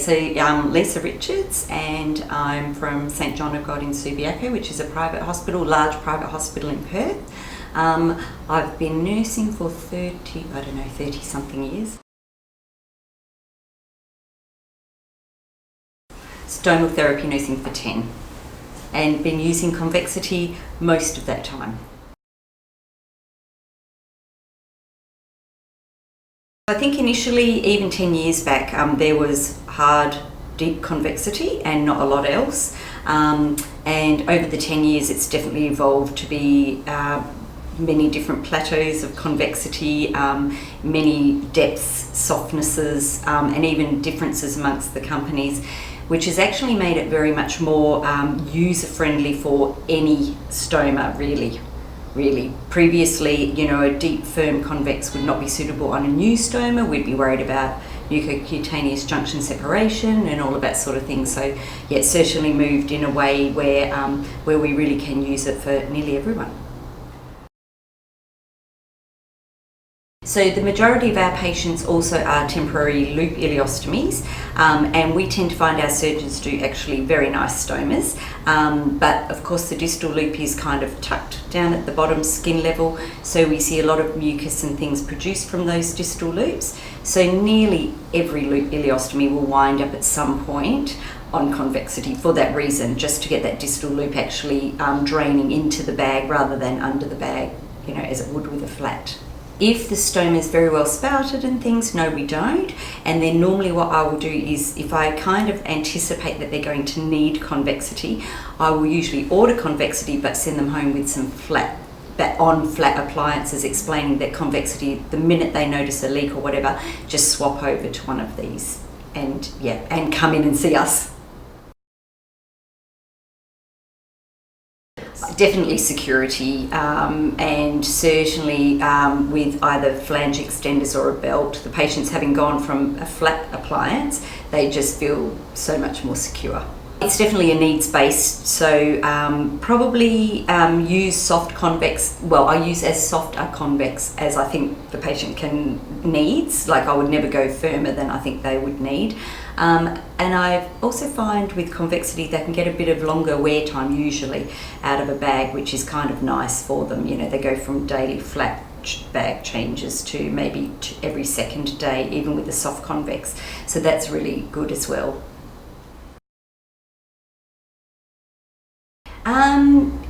so Lisa Richards, and I'm from St John of God in Subiaco, which is a private hospital, large private hospital in Perth. I've been nursing for 30 something years. Stomal therapy nursing for 10, and been using Convexity most of that time. I think initially, even 10 years back, there was hard, deep Convexity and not a lot else. And over the 10 years, it's definitely evolved to be many different plateaus of Convexity, many depths, softnesses, and even differences amongst the companies, which has actually made it very much more user-friendly for any stoma, really. Previously, a deep, firm convex would not be suitable on a new stoma. We'd be worried about mucocutaneous junction separation and all of that sort of thing. So, yeah, it's certainly moved in a way where we really can use it for nearly everyone. So the majority of our patients also are temporary loop ileostomies, and we tend to find our surgeons do actually very nice stomas, but of course the distal loop is kind of tucked down at the bottom skin level, so we see a lot of mucus and things produced from those distal loops. So nearly every loop ileostomy will wind up at some point on Convexity for that reason, just to get that distal loop actually draining into the bag rather than under the bag, as it would with a flat. If the stoma is very well spouted and things, no, we don't. And then normally what I will do is, if I kind of anticipate that they're going to need Convexity, I will usually order Convexity but send them home with some flat appliances, explaining that Convexity, the minute they notice a leak or whatever, just swap over to one of these and come in and see us. Definitely security, and certainly with either flange extenders or a belt, the patients having gone from a flat appliance, they just feel so much more secure. It's definitely a needs-based, so probably use soft convex. Well, I use as soft a convex as I think the patient needs. Like, I would never go firmer than I think they would need. And I also find with Convexity they can get a bit of longer wear time usually out of a bag, which is kind of nice for them. They go from daily flat bag changes to maybe every second day, even with the soft convex. So that's really good as well.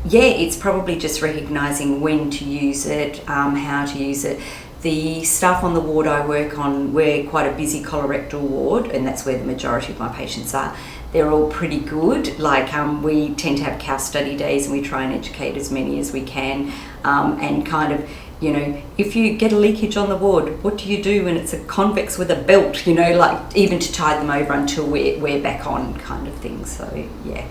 Yeah, it's probably just recognising when to use it, how to use it. The staff on the ward I work on, we're quite a busy colorectal ward, and that's where the majority of my patients are. They're all pretty good. Like, we tend to have case study days, and we try and educate as many as we can, and kind of, if you get a leakage on the ward, what do you do when it's a convex with a belt, like even to tie them over until we're back on, kind of thing. So yeah.